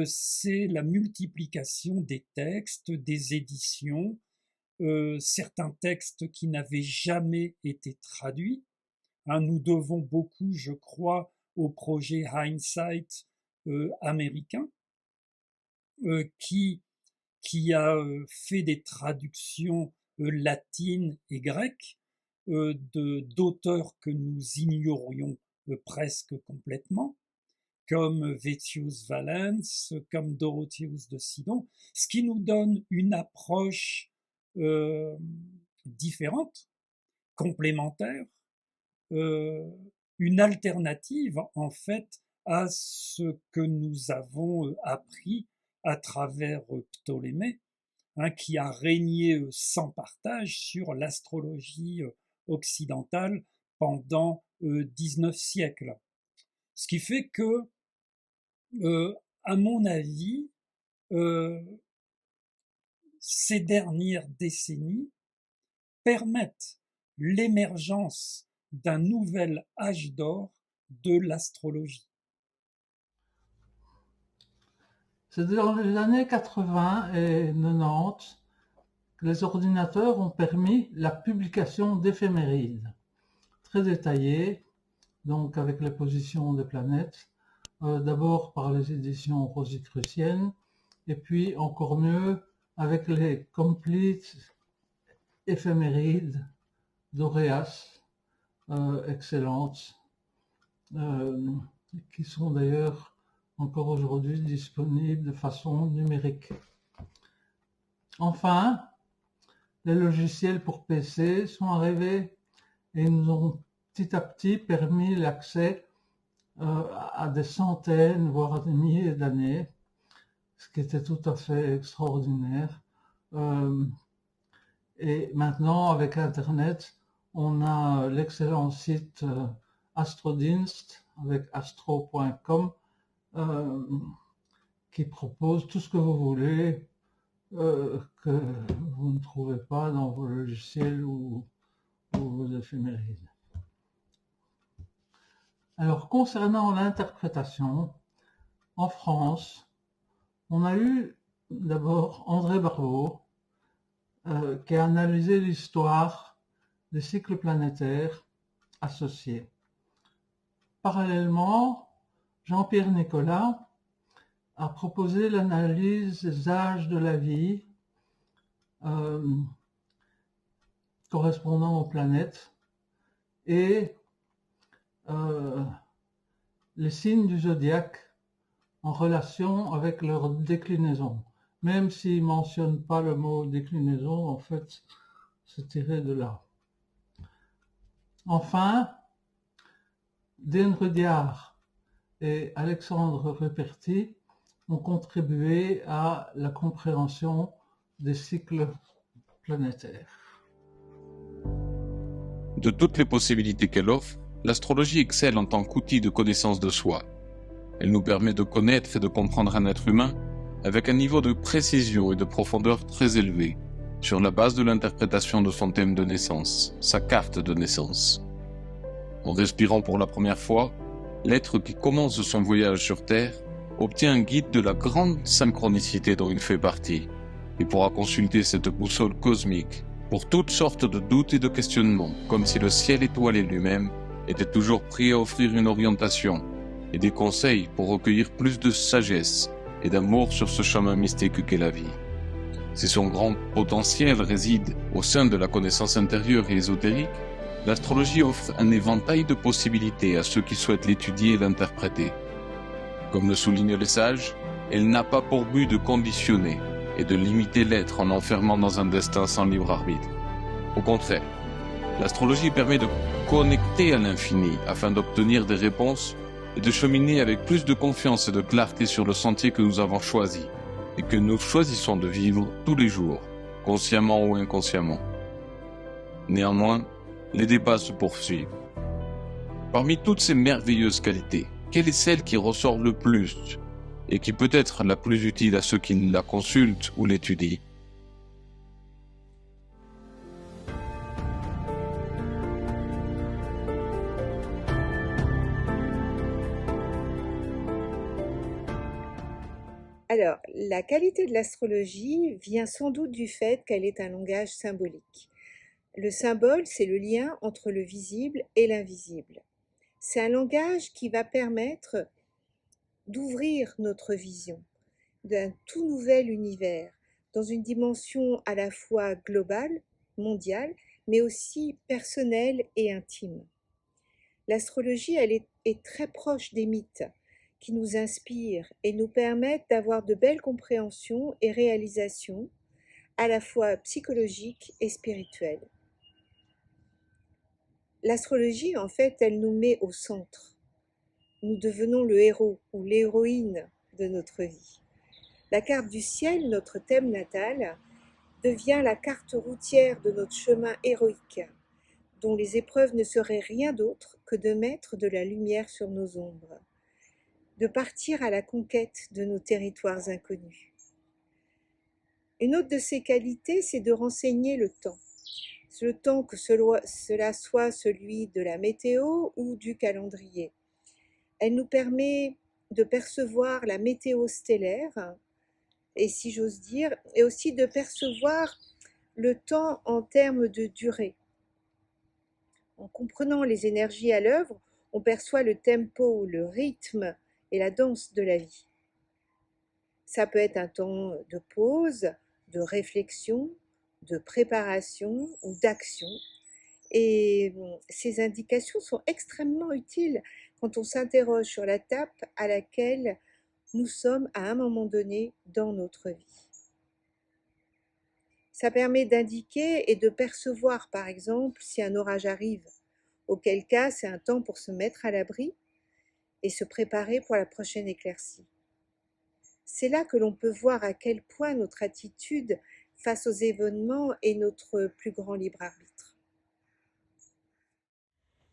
c'est la multiplication des textes, des éditions, certains textes qui n'avaient jamais été traduits. Nous devons beaucoup, je crois, au projet Hindsight américain, qui a fait des traductions latines et grecques d'auteurs que nous ignorions presque complètement, comme Vettius Valens, comme Dorotheus de Sidon, ce qui nous donne une approche différente, complémentaire, une alternative en fait à ce que nous avons appris à travers Ptolémée, qui a régné sans partage sur l'astrologie occidentale pendant XIX siècle. Ce qui fait que, à mon avis, ces dernières décennies permettent l'émergence d'un nouvel âge d'or de l'astrologie. C'est dans les années 80 et 90 que les ordinateurs ont permis la publication d'éphémérides très détaillées, donc avec les positions des planètes, d'abord par les éditions Rosicruciennes, et puis encore mieux avec les complete éphémérides d'Auréas, excellentes, qui sont d'ailleurs encore aujourd'hui disponibles de façon numérique. Enfin, les logiciels pour PC sont arrivés et nous ont petit à petit permis l'accès à des centaines, voire à des milliers d'années, ce qui était tout à fait extraordinaire. Et maintenant, avec Internet, on a l'excellent site Astrodienst avec astro.com qui propose tout ce que vous voulez que vous ne trouvez pas dans vos logiciels ou vos éphémérides. Alors, concernant l'interprétation, en France, on a eu d'abord André Barbeau, qui a analysé l'histoire des cycles planétaires associés. Parallèlement, Jean-Pierre Nicolas a proposé l'analyse des âges de la vie correspondant aux planètes et les signes du zodiaque en relation avec leur déclinaison. Même s'il ne mentionne pas le mot déclinaison, en fait, c'est tiré de là. Enfin, Dane Rudhyar et Alexandre Ruperti ont contribué à la compréhension des cycles planétaires. De toutes les possibilités qu'elle offre, l'astrologie excelle en tant qu'outil de connaissance de soi. Elle nous permet de connaître et de comprendre un être humain avec un niveau de précision et de profondeur très élevé, sur la base de l'interprétation de son thème de naissance, sa carte de naissance. En respirant pour la première fois, l'être qui commence son voyage sur Terre obtient un guide de la grande synchronicité dont il fait partie, et pourra consulter cette boussole cosmique pour toutes sortes de doutes et de questionnements, comme si le ciel étoilé lui-même était toujours prêt à offrir une orientation et des conseils pour recueillir plus de sagesse et d'amour sur ce chemin mystique qu'est la vie. Si son grand potentiel réside au sein de la connaissance intérieure et ésotérique, l'astrologie offre un éventail de possibilités à ceux qui souhaitent l'étudier et l'interpréter. Comme le soulignent les sages, elle n'a pas pour but de conditionner et de limiter l'être en l'enfermant dans un destin sans libre arbitre. Au contraire, l'astrologie permet de connecter à l'infini afin d'obtenir des réponses et de cheminer avec plus de confiance et de clarté sur le sentier que nous avons choisi et que nous choisissons de vivre tous les jours, consciemment ou inconsciemment. Néanmoins, les débats se poursuivent. Parmi toutes ces merveilleuses qualités, quelle est celle qui ressort le plus et qui peut être la plus utile à ceux qui la consultent ou l'étudient? Alors, la qualité de l'astrologie vient sans doute du fait qu'elle est un langage symbolique. Le symbole, c'est le lien entre le visible et l'invisible. C'est un langage qui va permettre d'ouvrir notre vision d'un tout nouvel univers, dans une dimension à la fois globale, mondiale, mais aussi personnelle et intime. L'astrologie, elle est très proche des mythes qui nous inspirent et nous permettent d'avoir de belles compréhensions et réalisations, à la fois psychologiques et spirituelles. L'astrologie, en fait, elle nous met au centre. Nous devenons le héros ou l'héroïne de notre vie. La carte du ciel, notre thème natal, devient la carte routière de notre chemin héroïque, dont les épreuves ne seraient rien d'autre que de mettre de la lumière sur nos ombres, de partir à la conquête de nos territoires inconnus. Une autre de ses qualités, c'est de renseigner le temps que cela soit celui de la météo ou du calendrier. Elle nous permet de percevoir la météo stellaire, et si j'ose dire, et aussi de percevoir le temps en termes de durée. En comprenant les énergies à l'œuvre, on perçoit le tempo, le rythme et la danse de la vie. Ça peut être un temps de pause, de réflexion, de préparation ou d'action. Et ces indications sont extrêmement utiles quand on s'interroge sur la tape à laquelle nous sommes à un moment donné dans notre vie. Ça permet d'indiquer et de percevoir, par exemple, si un orage arrive, auquel cas c'est un temps pour se mettre à l'abri et se préparer pour la prochaine éclaircie. C'est là que l'on peut voir à quel point notre attitude face aux événements est notre plus grand libre arbitre.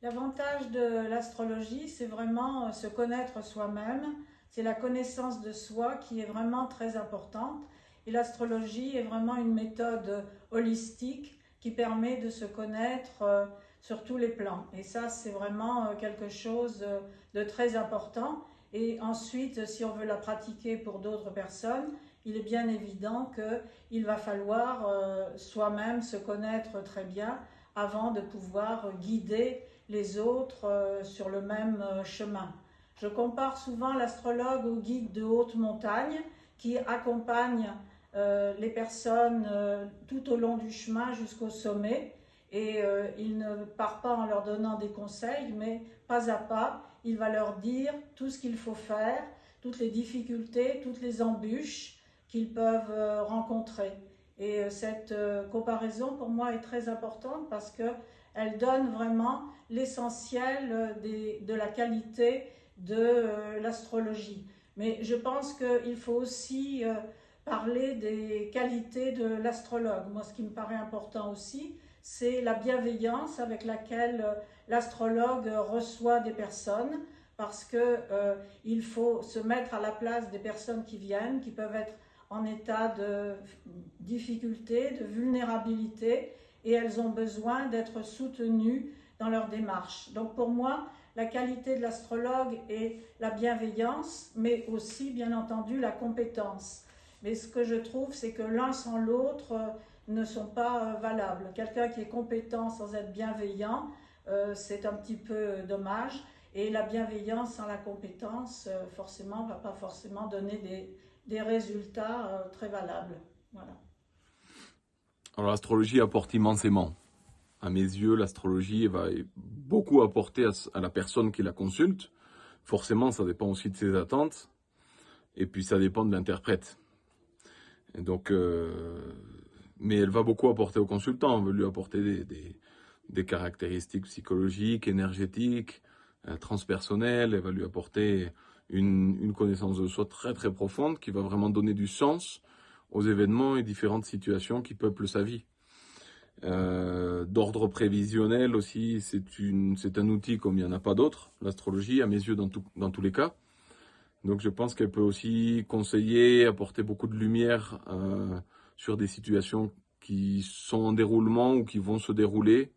L'avantage de l'astrologie, c'est vraiment se connaître soi-même, c'est la connaissance de soi qui est vraiment très importante. Et l'astrologie est vraiment une méthode holistique qui permet de se connaître sur tous les plans. Et ça, c'est vraiment quelque chose de très important. Et ensuite, si on veut la pratiquer pour d'autres personnes, il est bien évident qu'il va falloir soi-même se connaître très bien avant de pouvoir guider les autres sur le même chemin. Je compare souvent l'astrologue au guide de haute montagne qui accompagne les personnes tout au long du chemin jusqu'au sommet, et il ne part pas en leur donnant des conseils, mais pas à pas, il va leur dire tout ce qu'il faut faire, toutes les difficultés, toutes les embûches qu'ils peuvent rencontrer. Et cette comparaison pour moi est très importante parce qu'elle donne vraiment l'essentiel de la qualité de l'astrologie. Mais je pense qu'il faut aussi parler des qualités de l'astrologue. Moi, ce qui me paraît important aussi, c'est la bienveillance avec laquelle l'astrologue reçoit des personnes, parce qu'il faut se mettre à la place des personnes qui viennent, qui peuvent être en état de difficulté, de vulnérabilité, et elles ont besoin d'être soutenues dans leur démarche. Donc pour moi, la qualité de l'astrologue est la bienveillance, mais aussi, bien entendu, la compétence. Mais ce que je trouve, c'est que l'un sans l'autre ne sont pas valables. Quelqu'un qui est compétent sans être bienveillant, c'est un petit peu dommage. Et la bienveillance sans la compétence, forcément, ne va pas forcément donner des résultats très valables. Voilà. Alors l'astrologie apporte immensément. À mes yeux, l'astrologie va beaucoup apporter à la personne qui la consulte. Forcément, ça dépend aussi de ses attentes. Et puis ça dépend de l'interprète. Et donc, mais elle va beaucoup apporter au consultant. On veut lui apporter des caractéristiques psychologiques, énergétiques, transpersonnelles. Elle va lui apporter une connaissance de soi très très profonde qui va vraiment donner du sens aux événements et différentes situations qui peuplent sa vie. D'ordre prévisionnel aussi, c'est un outil comme il n'y en a pas d'autre, l'astrologie, à mes yeux, dans tous les cas. Donc je pense qu'elle peut aussi conseiller, apporter beaucoup de lumière sur des situations qui sont en déroulement ou qui vont se dérouler.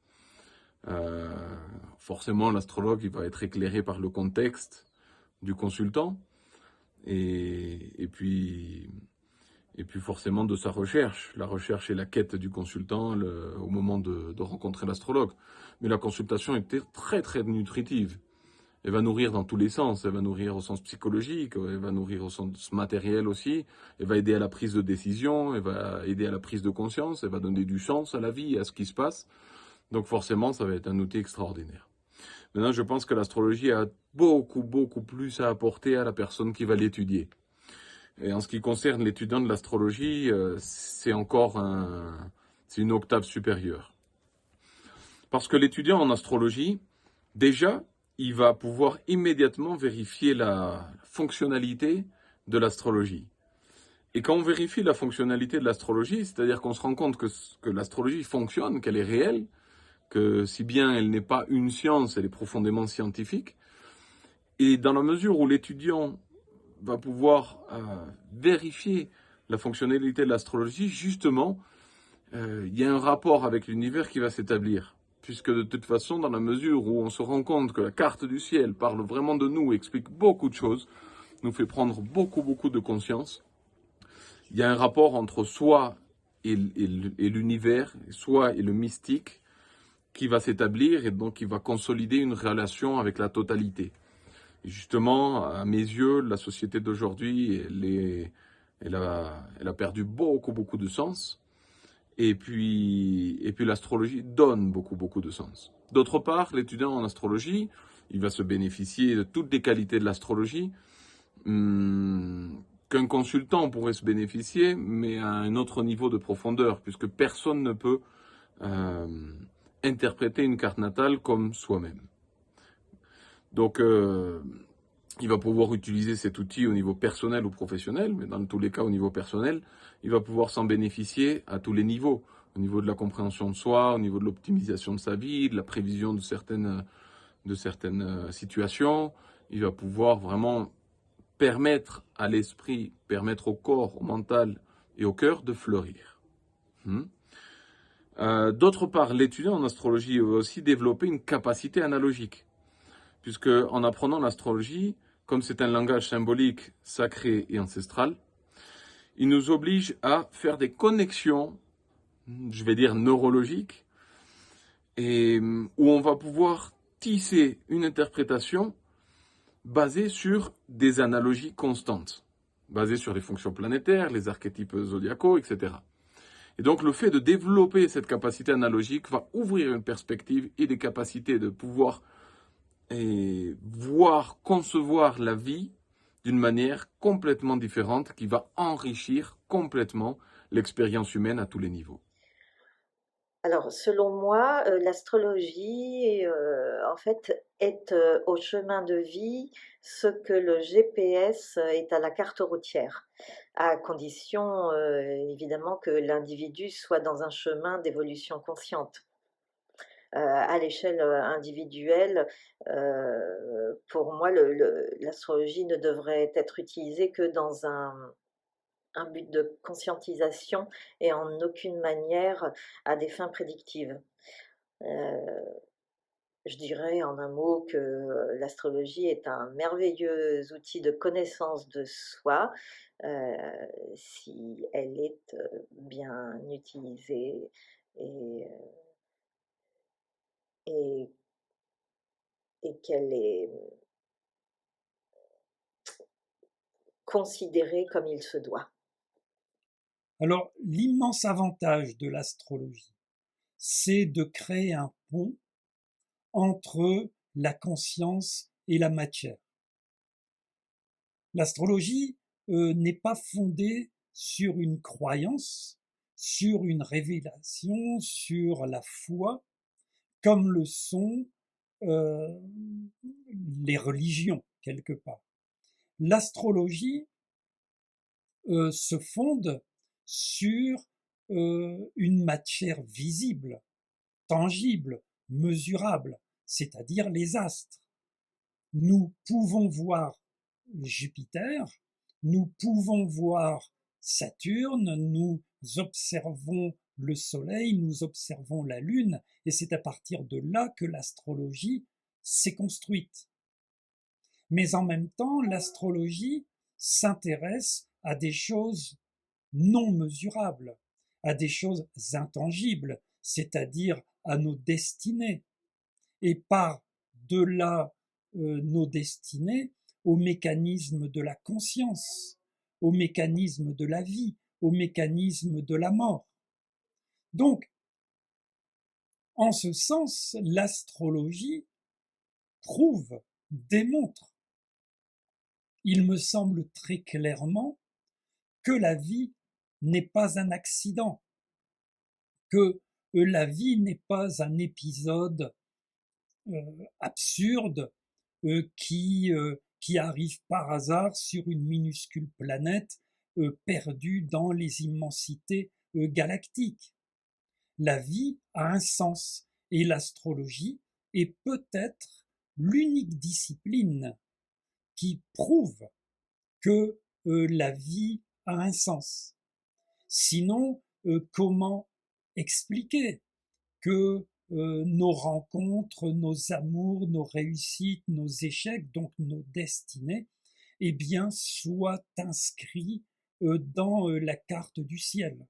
Forcément, l'astrologue, il va être éclairé par le contexte du consultant et puis forcément de sa recherche. La recherche et la quête du consultant au moment de rencontrer l'astrologue. Mais la consultation est très très nutritive. Elle va nourrir dans tous les sens. Elle va nourrir au sens psychologique, elle va nourrir au sens matériel aussi. Elle va aider à la prise de décision, elle va aider à la prise de conscience, elle va donner du sens à la vie, à ce qui se passe. Donc forcément, ça va être un outil extraordinaire. Maintenant, je pense que l'astrologie a beaucoup, beaucoup plus à apporter à la personne qui va l'étudier. Et en ce qui concerne l'étudiant de l'astrologie, c'est une octave supérieure. Parce que l'étudiant en astrologie, déjà, il va pouvoir immédiatement vérifier la fonctionnalité de l'astrologie. Et quand on vérifie la fonctionnalité de l'astrologie, c'est-à-dire qu'on se rend compte que l'astrologie fonctionne, qu'elle est réelle, que si bien elle n'est pas une science, elle est profondément scientifique. Et dans la mesure où l'étudiant va pouvoir vérifier la fonctionnalité de l'astrologie, justement, il y a un rapport avec l'univers qui va s'établir. Puisque de toute façon, dans la mesure où on se rend compte que la carte du ciel parle vraiment de nous, explique beaucoup de choses, nous fait prendre beaucoup de conscience, il y a un rapport entre soi et l'univers, soi et le mystique, qui va s'établir et donc qui va consolider une relation avec la totalité. Et justement, à mes yeux, la société d'aujourd'hui, elle a perdu beaucoup de sens. Et puis l'astrologie donne beaucoup de sens. D'autre part, l'étudiant en astrologie, il va se bénéficier de toutes les qualités de l'astrologie qu'un consultant pourrait se bénéficier, mais à un autre niveau de profondeur, puisque personne ne peut interpréter une carte natale comme soi-même. Donc, il va pouvoir utiliser cet outil au niveau personnel ou professionnel, mais dans tous les cas au niveau personnel, il va pouvoir s'en bénéficier à tous les niveaux, au niveau de la compréhension de soi, au niveau de l'optimisation de sa vie, de la prévision de certaines situations. Il va pouvoir vraiment permettre à l'esprit, permettre au corps, au mental et au cœur de fleurir. D'autre part, l'étudiant en astrologie va aussi développer une capacité analogique, puisque en apprenant l'astrologie, comme c'est un langage symbolique, sacré et ancestral, il nous oblige à faire des connexions, je vais dire neurologiques, et où on va pouvoir tisser une interprétation basée sur des analogies constantes, basée sur les fonctions planétaires, les archétypes zodiacaux, etc. Et donc le fait de développer cette capacité analogique va ouvrir une perspective et des capacités de pouvoir concevoir la vie d'une manière complètement différente qui va enrichir complètement l'expérience humaine à tous les niveaux. Alors, selon moi, l'astrologie, en fait, est au chemin de vie ce que le GPS est à la carte routière, à condition, évidemment, que l'individu soit dans un chemin d'évolution consciente. À l'échelle individuelle, pour moi, l'astrologie ne devrait être utilisée que dans un but de conscientisation et en aucune manière à des fins prédictives. Je dirais en un mot que l'astrologie est un merveilleux outil de connaissance de soi si elle est bien utilisée et qu'elle est considérée comme il se doit. Alors, l'immense avantage de l'astrologie, c'est de créer un pont entre la conscience et la matière. L'astrologie n'est pas fondée sur une croyance, sur une révélation, sur la foi, comme le sont les religions, quelque part. L'astrologie se fonde sur une matière visible, tangible, mesurable, c'est-à-dire les astres. Nous pouvons voir Jupiter, nous pouvons voir Saturne, nous observons le Soleil, nous observons la Lune, et c'est à partir de là que l'astrologie s'est construite. Mais en même temps, l'astrologie s'intéresse à des choses non mesurables, à des choses intangibles, c'est-à-dire à nos destinées. Et par delà nos destinées, au mécanisme de la conscience, au mécanisme de la vie, au mécanisme de la mort. Donc, en ce sens, l'astrologie prouve, démontre, il me semble très clairement, que la vie n'est pas un accident, que la vie n'est pas un épisode absurde qui arrive par hasard sur une minuscule planète perdue dans les immensités galactiques. La vie a un sens Et l'astrologie est peut-être l'unique discipline qui prouve que la vie a un sens. Sinon, comment expliquer que nos rencontres, nos amours, nos réussites, nos échecs, donc nos destinées, eh bien, soient inscrits dans la carte du ciel.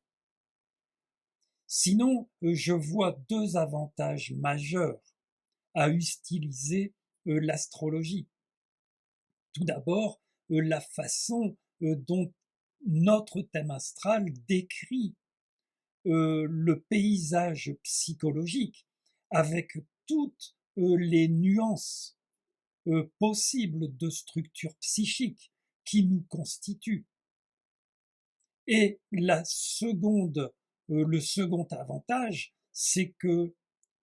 Sinon, je vois deux avantages majeurs à utiliser l'astrologie. Tout d'abord, la façon dont notre thème astral décrit le paysage psychologique avec toutes les nuances possibles de structure psychique qui nous constituent. Et le second avantage, c'est que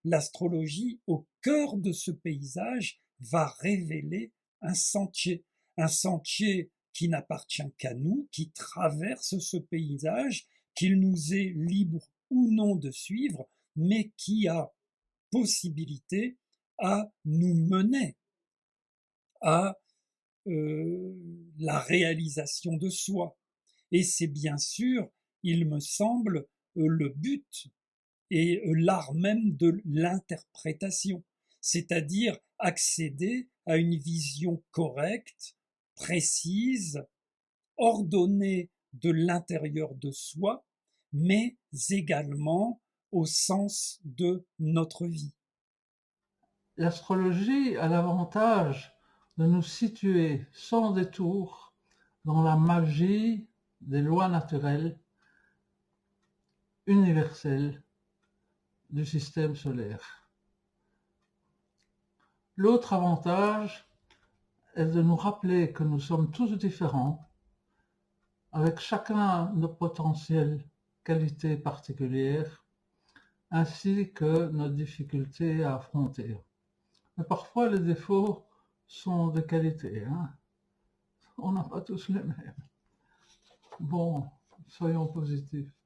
l'astrologie, au cœur de ce paysage, va révéler un sentier qui n'appartient qu'à nous, qui traverse ce paysage, qu'il nous est libre ou non de suivre, mais qui a possibilité à nous mener à la réalisation de soi. Et c'est bien sûr, il me semble, le but et l'art même de l'interprétation, c'est-à-dire accéder à une vision correcte, précise, ordonnée de l'intérieur de soi, mais également au sens de notre vie. L'astrologie a l'avantage de nous situer sans détour dans la magie des lois naturelles universelles du système solaire. L'autre avantage est de nous rappeler que nous sommes tous différents, avec chacun nos potentielles qualités particulières, ainsi que nos difficultés à affronter. Mais parfois les défauts sont des qualités, hein. On n'a pas tous les mêmes. Bon, soyons positifs.